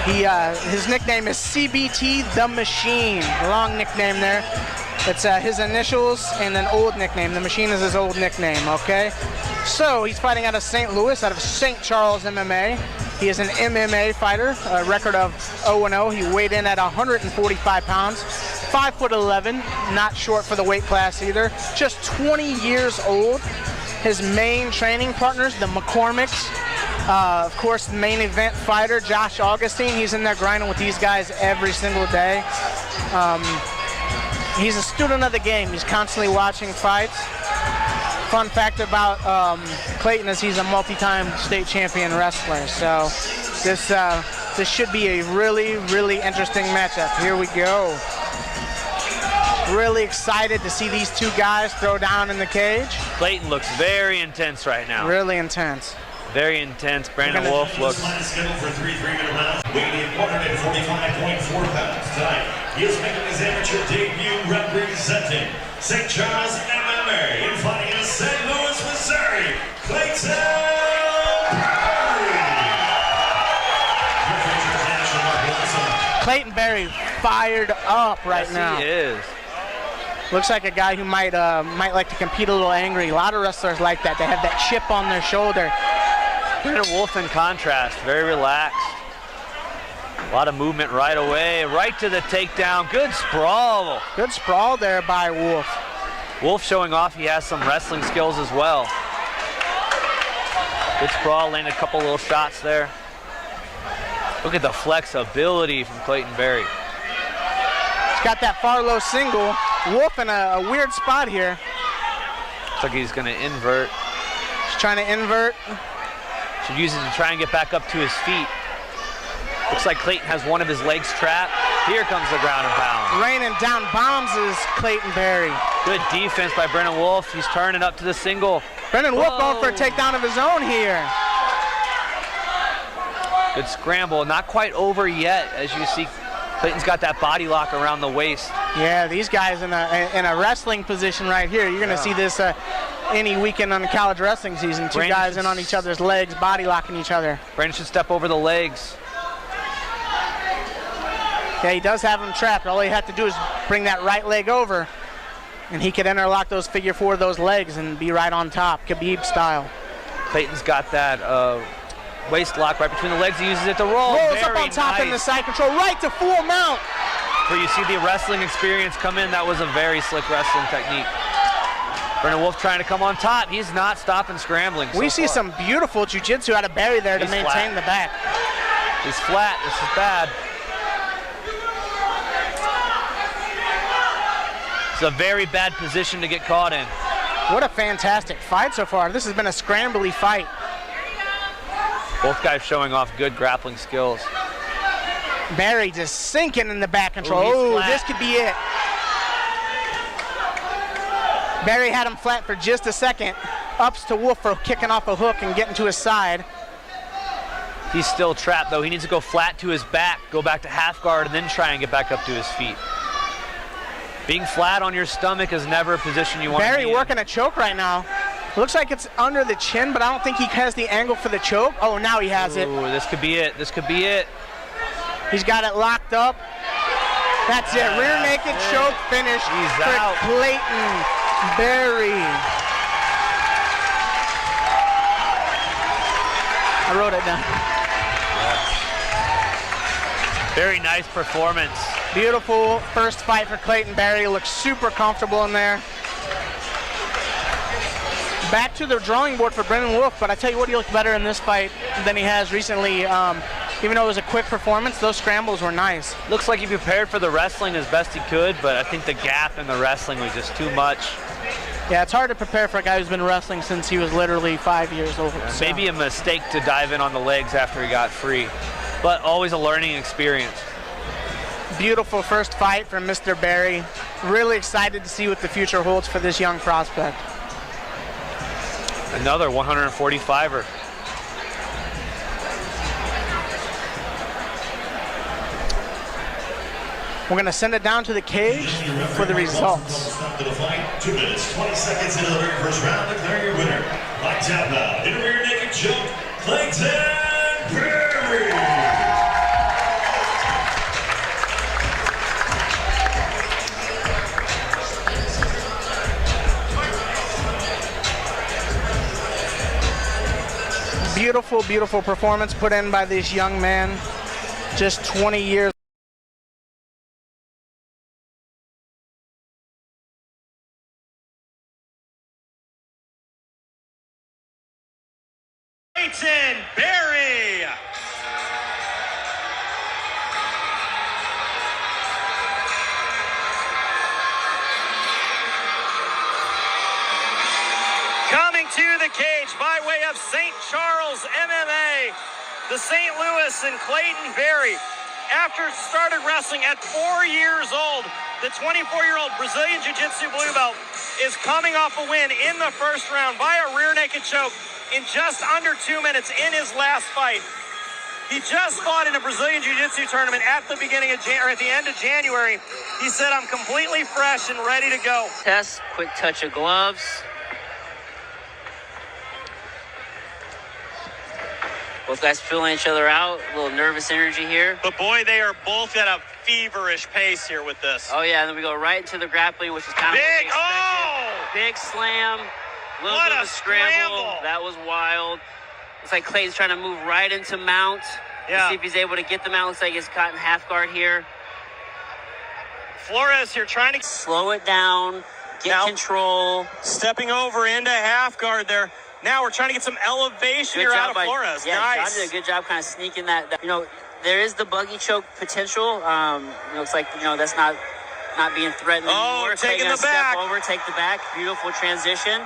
His nickname is CBT the Machine. Long nickname there. It's his initials and an old nickname. The Machine is his old nickname, okay? So he's fighting out of St. Louis, out of St. Charles MMA. He is an MMA fighter, a record of 0-0. He weighed in at 145 pounds, 5'11", not short for the weight class either. Just 20 years old. His main training partners, the McCormicks. Of course, the main event fighter, Josh Augustine. He's in there grinding with these guys every single day. He's a student of the game. He's constantly watching fights. Fun fact about Clayton is he's a multi-time state champion wrestler. So this should be a really, really interesting matchup. Here we go. Really excited to see these two guys throw down in the cage. Clayton looks very intense right now. Really intense. Very intense. Brandon Wolf looks. Scheduled for 3 3-minute rounds, weighing in 145.4 pounds tonight. He is making his amateur debut representing St. Charles MMA and fighting in St. Louis, Missouri, Clayton Berry. Clayton Berry fired up right now. He is. Looks like a guy who might like to compete a little angry. A lot of wrestlers like that. They have that chip on their shoulder. Brandon Wolf in contrast, very relaxed. A lot of movement right away, right to the takedown. Good sprawl. Good sprawl there by Wolf. Wolf showing off he has some wrestling skills as well. Good sprawl, landed a couple little shots there. Look at the flexibility from Clayton Berry. He's got that far low single. Wolf in a weird spot here. Looks like he's gonna invert. He's trying to invert. Should use it to try and get back up to his feet. Looks like Clayton has one of his legs trapped. Here comes the ground and pound. Raining down bombs is Clayton Berry. Good defense by Brennan Wolf. He's turning up to the single. Brennan Wolf going for a takedown of his own here. Good scramble. Not quite over yet. As you see, Clayton's got that body lock around the waist. Yeah, these guys in a wrestling position right here. You're going to see this any weekend on the college wrestling season. Two guys in on each other's legs, body locking each other. Brandon should step over the legs. Yeah, he does have him trapped. All he had to do is bring that right leg over, and he could interlock those figure four of those legs and be right on top, Khabib style. Clayton's got that waist lock right between the legs. He uses it to roll. Rolls up on top in the side control, right to full mount. Where you see the wrestling experience come in, that was a very slick wrestling technique. Brennan Wolf trying to come on top. He's not stopping scrambling. We see some beautiful jiu-jitsu out of Berry there to maintain the back. He's flat. This is bad. It's a very bad position to get caught in. What a fantastic fight so far. This has been a scrambly fight. Both guys showing off good grappling skills. Berry just sinking in the back control. Oh, this could be it. Berry had him flat for just a second. Ups to Wolf for kicking off a hook and getting to his side. He's still trapped though. He needs to go flat to his back, go back to half guard, and then try and get back up to his feet. Being flat on your stomach is never a position you want to be in. Berry working a choke right now. Looks like it's under the chin, but I don't think he has the angle for the choke. Oh, now he has it. Ooh, this could be it. This could be it. He's got it locked up. That's it. Rear naked choke finish for Clayton Berry. I wrote it down. Very nice performance. Beautiful first fight for Clayton Berry. Looks super comfortable in there. Back to the drawing board for Brennan Wolf, but I tell you what, he looked better in this fight than he has recently. Even though it was a quick performance, those scrambles were nice. Looks like he prepared for the wrestling as best he could, but I think the gap in the wrestling was just too much. Yeah, it's hard to prepare for a guy who's been wrestling since he was literally 5 years old. Yeah, so. Maybe a mistake to dive in on the legs after he got free, but always a learning experience. Beautiful first fight from Mr. Berry. Really excited to see what the future holds for this young prospect. Another 145er. We're going to send it down to the cage for the results. 2 minutes, 20 seconds into the very first round. Declare your winner. By tap out, in a rear naked choke, Clayton Berry. beautiful, beautiful performance put in by this young man. Just 20 years. Clayton Berry. Coming to the cage by way of St. Charles MMA, the St. Louis and Clayton Berry. After started wrestling at 4 years old, the 24-year-old Brazilian Jiu-Jitsu blue belt is coming off a win in the first round by a rear naked choke in just under 2 minutes in his last fight. He just fought in a Brazilian Jiu-Jitsu tournament at the beginning of at the end of January. He said, "I'm completely fresh and ready to go." Test, quick touch of gloves. Both guys feeling each other out, a little nervous energy here. But boy, they are both at a feverish pace here with this. Oh yeah, and then we go right into the grappling, which is kind of Big, oh! Big slam, little What bit a of a scramble. scramble. That was wild. Looks like Clayton's trying to move right into mount. Yeah. See if he's able to get the mount. Looks like he's caught in half guard here. Flores here trying to Slow it down, get Now- control. stepping over into half guard there. Now we're trying to get some elevation here out of Flores. Yeah, Nice. John did a good job kind of sneaking that. You know, there is the buggy choke potential. Looks like, you know, that's not being threatened Oh, anymore. taking Clayton the gonna back. Step over, take the back. Beautiful transition.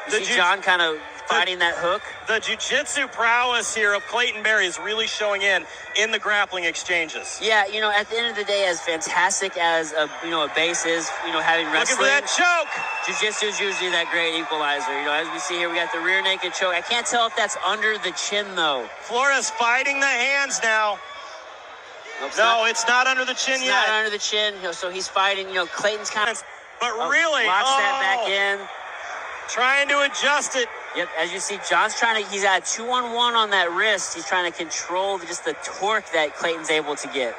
You The see jiu- John kind of fighting that hook. The jiu-jitsu prowess here of Clayton Berry is really showing in the grappling exchanges. Yeah, you know, at the end of the day, as fantastic as a base is, you know, having Looking for wrestling, that choke. jiu-jitsu is usually that great equalizer. You know, as we see here, we got the rear naked choke. I can't tell if that's under the chin though. Flores fighting the hands now. Nope, No, it's not under the chin it's yet. not under the chin. You know, so he's fighting. You know, Clayton's kind of But really, locks that back in. Trying to adjust it. Yep, as you see, John's he's at 2-on-1 on that wrist. He's trying to control just the torque that Clayton's able to get.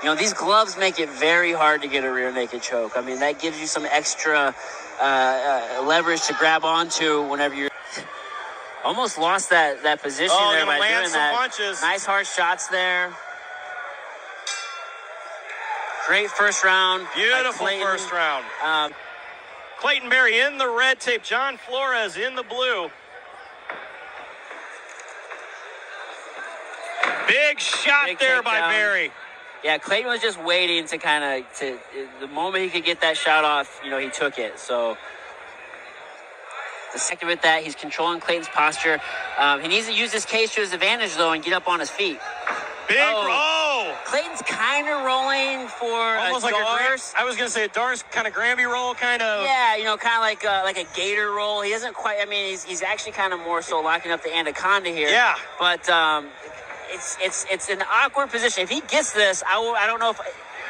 You know, these gloves make it very hard to get a rear naked choke. I mean, that gives you some extra leverage to grab onto whenever you're... Almost lost that position there gonna by land doing some that. punches. Nice hard shots there. Great first round. by Beautiful Clayton. first round. Clayton Berry in the red tape. John Flores in the blue. Big shot Big there by takedown. Berry. Yeah, Clayton was just waiting to the moment he could get that shot off, you know, he took it. So the second with that, he's controlling Clayton's posture. He needs to use this cage to his advantage, though, and get up on his feet. Big, Clayton's kind of rolling for almost a like Doris. I was going to say a Doris kind of Granby roll, kind of. Yeah, you know, kind of like a gator roll. He doesn't quite, I mean, he's actually kind of more so locking up the anaconda here. Yeah. But it's an awkward position. If he gets this, I don't know if,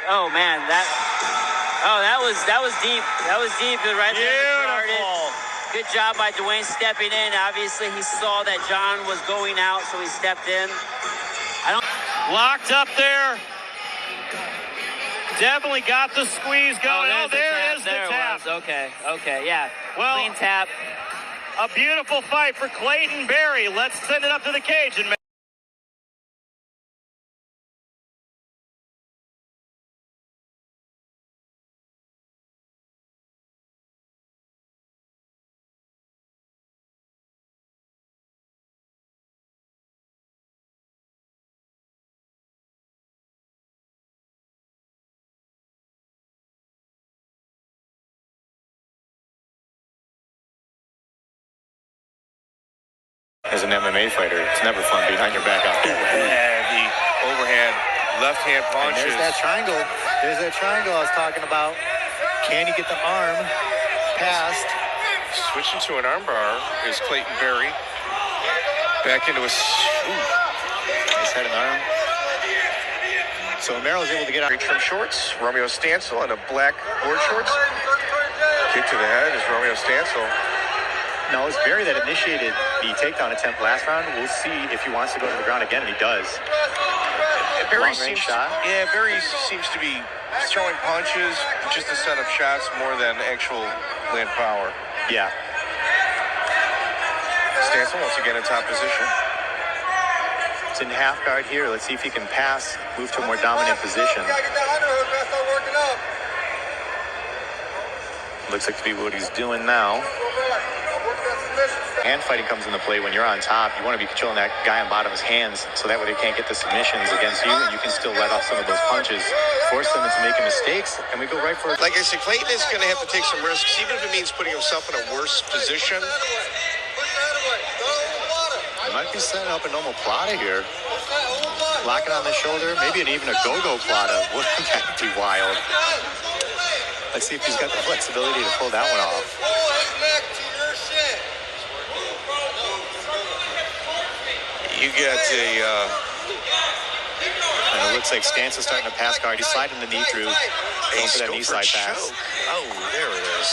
oh man, that was deep. That was deep right there. Beautiful. Good job by Dwayne stepping in. Obviously, he saw that John was going out, so he stepped in. Locked up there. Definitely got the squeeze going. Oh, there is the tap. Okay, yeah. Well, clean tap. A beautiful fight for Clayton Berry. Let's send it up to the cage and as an MMA fighter, it's never fun behind your back out there. Yeah, the overhand left-hand And punches. there's that triangle. There's that triangle I was talking about. Can you get the arm past? Switching to an armbar is Clayton Berry. Back into a... Nice head and arm. So Mero's able to get out. Trim shorts, Romeo Stancil, and a black board shorts. Kick to the head is Romeo Stancil. No, it's Berry that initiated the takedown attempt last round. We'll see if he wants to go to the ground again, and he does. Berry Long-range seems shot. Berry seems to be throwing punches just to set up shots more than actual land power. Yeah. Stancil once again in top position. It's in half guard here. Let's see if he can pass, move to a more dominant position. Looks like to be what he's doing now. Hand fighting comes into play when you're on top. You want to be controlling that guy on bottom of his hands so that way they can't get the submissions against you and you can still let off some of those punches, force them into making mistakes, and we go right for it. Like I said, Clayton is going to have to take some risks, even if it means putting himself in a worse position. He might be setting up a normal plata here. Locking on the shoulder, maybe even a go-go plata. Wouldn't that be wild? Let's see if he's got the flexibility to pull that one off. You got And it looks like Stance is starting to pass guard. He's sliding the knee through. Going for that knee slide pass. Oh, there it is.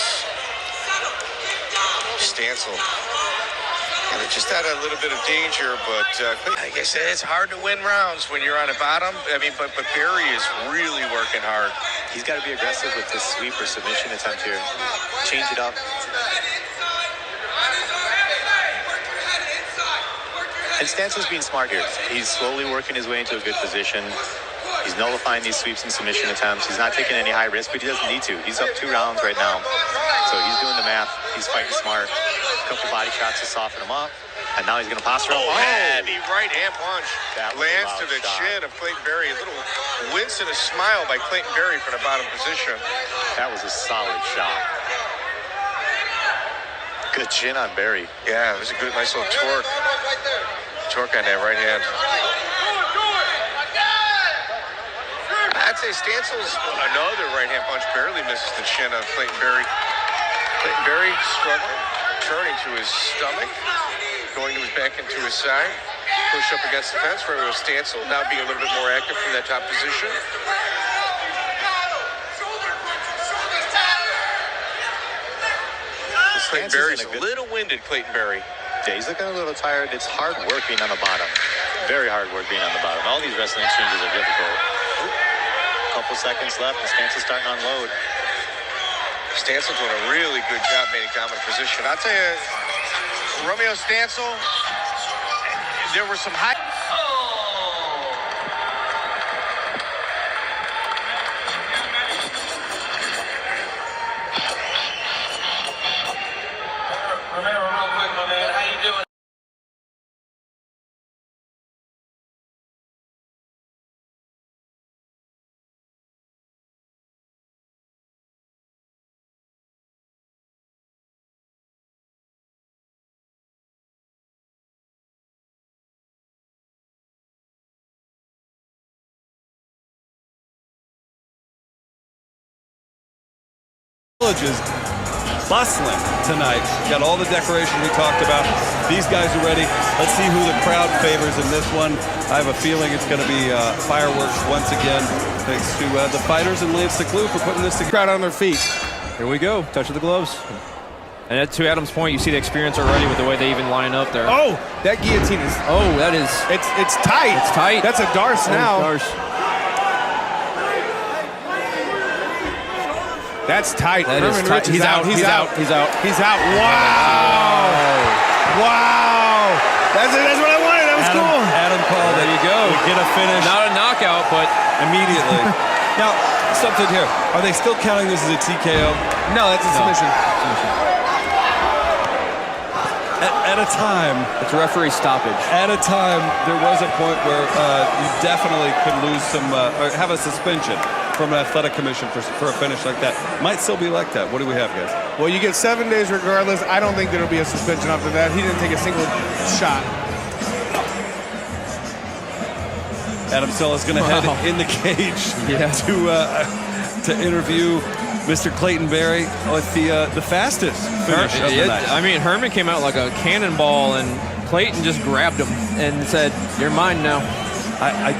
Stancil. And it just had a little bit of danger, but like I said, it's hard to win rounds when you're on the bottom. I mean, but Barry is really working hard. He's got to be aggressive with this sweep or submission attempt here. Change it up. And Stancil's being smart here. He's slowly working his way into a good position. He's nullifying these sweeps and submission attempts. He's not taking any high risk, but he doesn't need to. He's up 2 rounds right now. So he's doing the math. He's fighting smart. A couple body shots to soften him up. And now he's going to posture up. Oh, heavy right hand punch. That was Lands a to the loud shot. chin of Clayton Berry. A little wince and a smile by Clayton Berry from the bottom position. That was a solid shot. Good chin on Berry. Yeah, it was a good, nice little torque. Torque on that right hand. I'd say Stancil's another right hand punch barely misses the chin of Clayton Berry. Clayton Berry struggling, turning to his stomach, going to his back and to his side. Push up against the fence where it was Stancil, now being a little bit more active from that top position. Clayton Berry's a little winded, Clayton Berry. Yeah, he's looking a little tired. It's hard work being on the bottom. Very hard work being on the bottom. All these wrestling exchanges are difficult. Couple seconds left, and Stancil's starting to unload. Stancil doing a really good job making dominant position. I'll tell you, Romeo Stancil, there were some high... Village is bustling tonight. Got all the decoration we talked about. These guys are ready. Let's see who the crowd favors in this one. I have a feeling it's going to be fireworks once again. Thanks to the fighters and Lance Seclue for putting this together. Crowd on their feet. Here we go. Touch of the gloves. And to Adam's point, you see the experience already with the way they even line up there. Oh, that guillotine is. Oh, that is. It's tight. It's tight. That's a Darce now. Darce. That's tight. That is tight. He's out. He's out. He's out. He's out. Wow. Wow. That's what I wanted. That was cool. Adam called. There you go. We get a finish. Not a knockout, but immediately. Now, something here. Are they still counting this as a TKO? No, that's a submission. At a time. It's a referee stoppage. At a time, there was a point where you definitely could lose some, or have a suspension from an athletic commission for a finish like that. Might still be like that. What do we have, guys? Well, you get 7 days regardless. I don't think there'll be a suspension after that. He didn't take a single shot. Adam Stella's going to head in the cage to interview Mr. Clayton Berry with the fastest finish of the night. I mean, Herman came out like a cannonball, and Clayton just grabbed him and said, "You're mine now."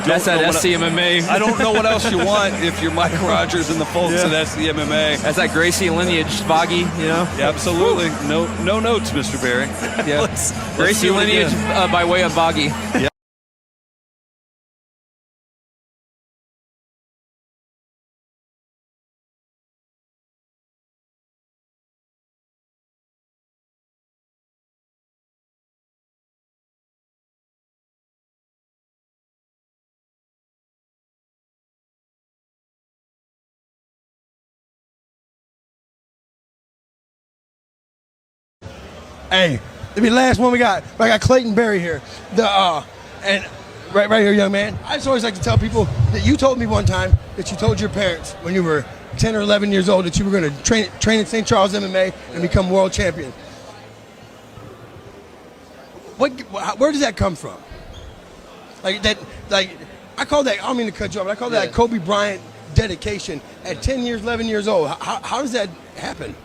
That's that SCMMA. I don't know what else you want if you're Mike Rogers and the folks at SCMMA. That's that Gracie lineage, Foggy, you know? Yeah, absolutely. No notes, Mr. Berry. Yeah. Gracie lineage by way of Foggy. Yeah. Hey, the last one we got. I got Clayton Berry here. And right here, young man. I just always like to tell people that you told me one time that you told your parents when you were 10 or 11 years old that you were going to train at St. Charles MMA and become world champion. Where does that come from? I call that, I don't mean to cut you off, but I call that Kobe Bryant dedication at 10 years, 11 years old. How does that happen?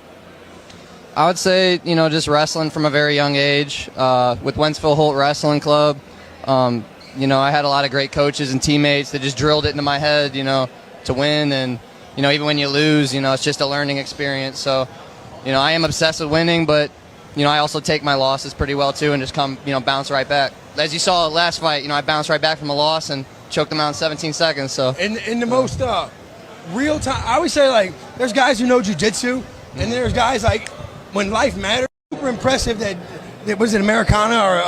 I would say, just wrestling from a very young age with Wentzville Holt Wrestling Club. I had a lot of great coaches and teammates that just drilled it into my head, to win. And, even when you lose, it's just a learning experience. So, I am obsessed with winning, but, I also take my losses pretty well, too, and just bounce right back. As you saw last fight, I bounced right back from a loss and choked them out in 17 seconds. So in the most real time, I always say, there's guys who know jiu-jitsu, and there's guys, when life matters, super impressive that was it Americana or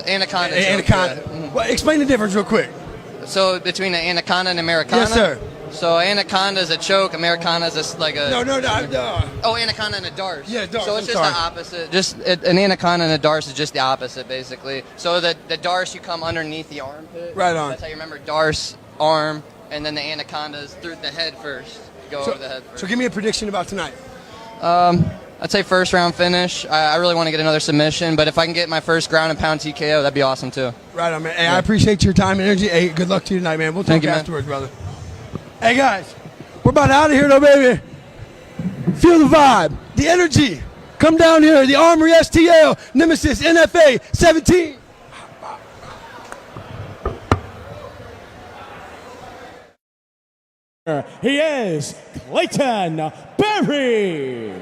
anaconda. Anaconda. Yeah. Well, explain the difference real quick. So between an anaconda and Americana? Yes, sir. So anaconda is a choke, Americana is a No. anaconda and a darce. Yeah, darce. So it's just the opposite. An anaconda and a darce is just the opposite, basically. So the darce, you come underneath the armpit. Right on. That's how you remember darce, arm, and then the anaconda is through the head first. Over the head first. So give me a prediction about tonight. I'd say first round finish. I really want to get another submission, but if I can get my first ground and pound TKO, that'd be awesome too. Right on, man. Hey, I appreciate your time and energy. Hey, good luck to you tonight, man. We'll talk afterwards, brother. Hey, guys, we're about out of here, though, baby. Feel the vibe, the energy. Come down here, the Armory STL, Nemesis NFA 17. He is Clayton Berry.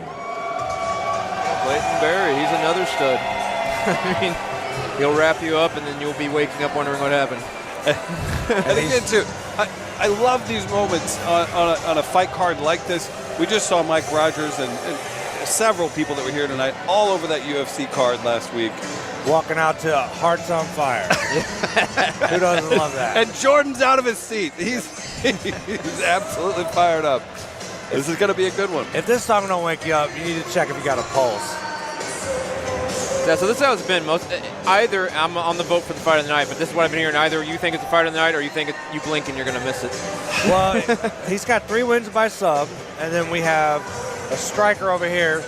Clayton Berry, he's another stud. I mean, he'll wrap you up, and then you'll be waking up wondering what happened. And again, too, I love these moments on a fight card like this. We just saw Mike Rogers and several people that were here tonight all over that UFC card last week. Walking out to Hearts on Fire. Who doesn't love that? And Jordan's out of his seat. He's absolutely fired up. This is going to be a good one. If this song don't wake you up, you need to check if you got a pulse. Yeah, so this is how it's been. Either I'm on the vote for the fight of the night, but this is what I've been hearing. Either you think it's the fight of the night, or you think you blink and you're going to miss it. Well, he's got 3 wins by sub, and then we have a striker over here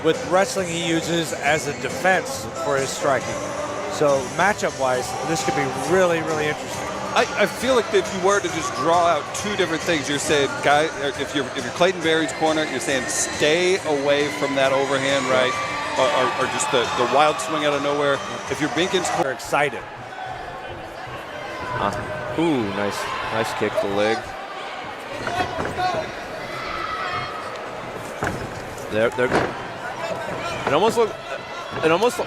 with wrestling he uses as a defense for his striking. So matchup-wise, this could be really, really interesting. I feel like if you were to just draw out 2 different things, you're saying, guy, if you're Clayton Berry's corner, you're saying stay away from that overhand right, or just the wild swing out of nowhere. If you're Binken's corner, excited. Ooh, nice kick to the leg. It almost looked.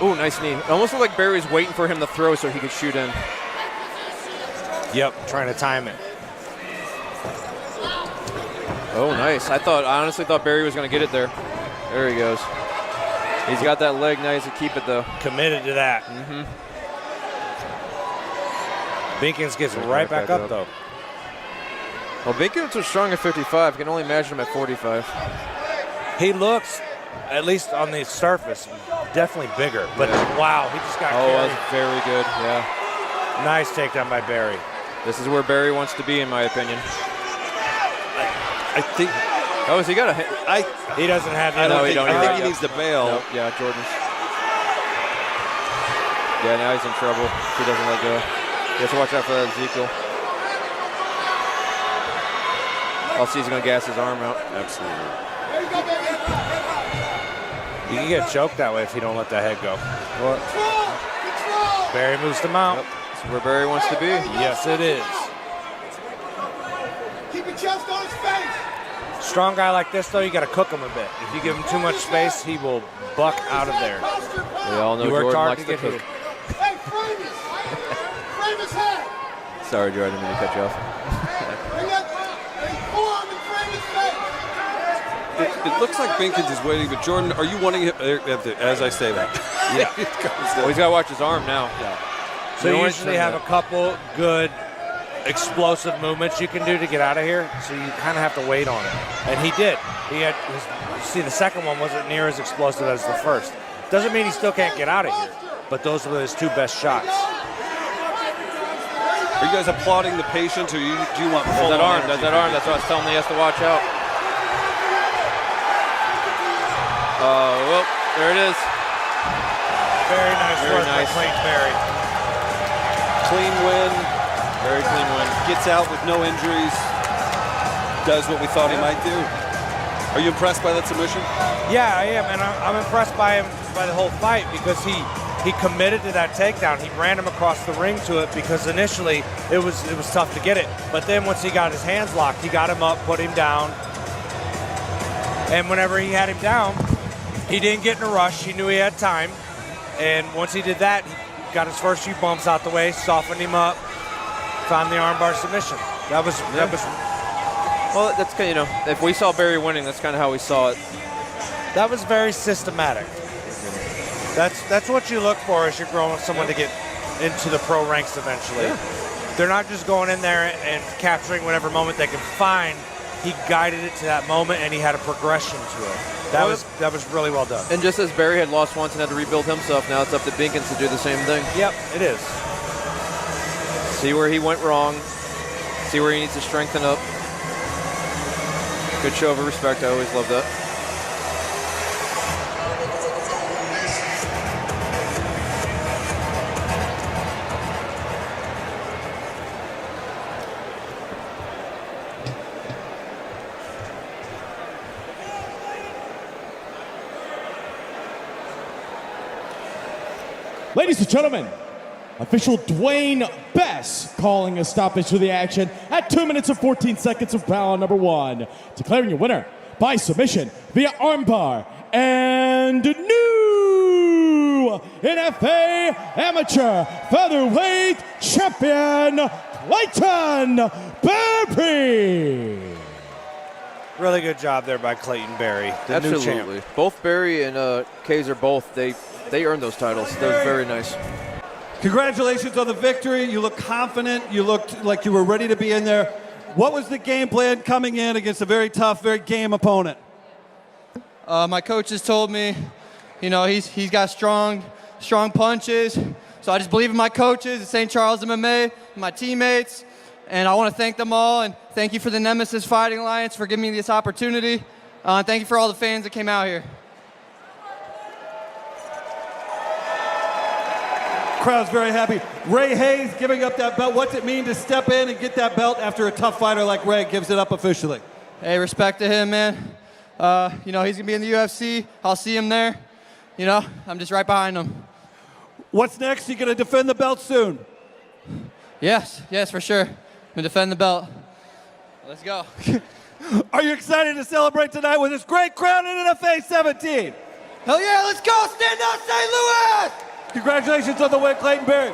Ooh, nice knee. It almost looked like Barry was waiting for him to throw so he could shoot in. Yep, trying to time it. Oh, nice. I honestly thought Barry was going to get it there. There he goes. He's got that leg nice to keep it, though. Committed to that. Mm-hmm. Binkins gets right back up, though. Well, Binkins was strong at 55. You can only imagine him at 45. He looks, at least on the surface, definitely bigger. But wow, he just got carried. That's very good, yeah. Nice takedown by Barry. This is where Barry wants to be, in my opinion. I think. Oh, has he got a hit? He doesn't have it. I think he needs to bail. Nope. Yeah, Jordan's. Yeah, now he's in trouble if he doesn't let go. He has to watch out for that Ezekiel. I'll see he's going to gas his arm out. Absolutely. You can get choked that way if you don't let the head go. What? Barry moves them out. Yep. That's where Barry wants to be. Yes, it is. Keep your chest on his face. Strong guy like this, though, you got to cook him a bit. If you give him too much space, he will buck out of there. We all know you worked Jordan hard likes to get cook. Hey, frame his. Frame his head. Sorry, Jordan, I didn't mean to cut you off. Bring that forearm and frame his face. It looks like Binkins is waiting, but Jordan, are you wanting him, as I say that? Yeah. Well, he's got to watch his arm now. Yeah. So you usually have a couple good explosive movements you can do to get out of here, so you kind of have to wait on it. And he did. He had see, the second one wasn't near as explosive as the first. Doesn't mean he still can't get out of here, but those are his 2 best shots. Are you guys applauding the patience, or do you want full That arm, energy? that arm. That's what I was telling him he has to watch out. Well, there it is. Very nice Very work nice. by Clayton Berry. Clean win. Very clean win. Gets out with no injuries. Does what we thought he might do. Are you impressed by that submission? Yeah, I am, and I'm impressed by him by the whole fight because he committed to that takedown. He ran him across the ring to it because initially it was tough to get it, but then once he got his hands locked, he got him up, put him down, and whenever he had him down, he didn't get in a rush. He knew he had time, and once he did that, he got his first few bumps out the way, softened him up, found the armbar submission. That was Well, that's kind of, if we saw Barry winning, that's kind of how we saw it. That was very systematic. That's what you look for as you're growing someone to get into the pro ranks eventually. Yeah. They're not just going in there and capturing whatever moment they can find. He guided it to that moment, and he had a progression to it. That was really well done. And just as Barry had lost once and had to rebuild himself, now it's up to Binkins to do the same thing. Yep, it is. See where he went wrong. See where he needs to strengthen up. Good show of respect. I always love that. Ladies and gentlemen, official Dwayne Bess calling a stoppage to the action at 2 minutes and 14 seconds of round number 1, declaring your winner by submission via armbar and new NFA Amateur Featherweight Champion, Clayton Berry. Really good job there by Clayton Berry, the new champ. Absolutely. Both Barry and Kaiser, they earned those titles. That was very nice. Congratulations on the victory. You look confident. You looked like you were ready to be in there. What was the game plan coming in against a very tough, very game opponent? My coaches told me, he's got strong punches. So I just believe in my coaches at St. Charles MMA, my teammates, and I want to thank them all. And thank you for the Nemesis Fighting Alliance for giving me this opportunity. Thank you for all the fans that came out here. Crowd's very happy. Ray Hayes giving up that belt. What's it mean to step in and get that belt after a tough fighter like Ray gives it up officially? Hey, respect to him, man. He's going to be in the UFC. I'll see him there. I'm just right behind him. What's next? You going to defend the belt soon? Yes, for sure. I'm going to defend the belt. Let's go. Are you excited to celebrate tonight with this great crowd in NFA 17? Hell yeah, let's go. Stand up, St. Louis! Congratulations on the win, Clayton Berry.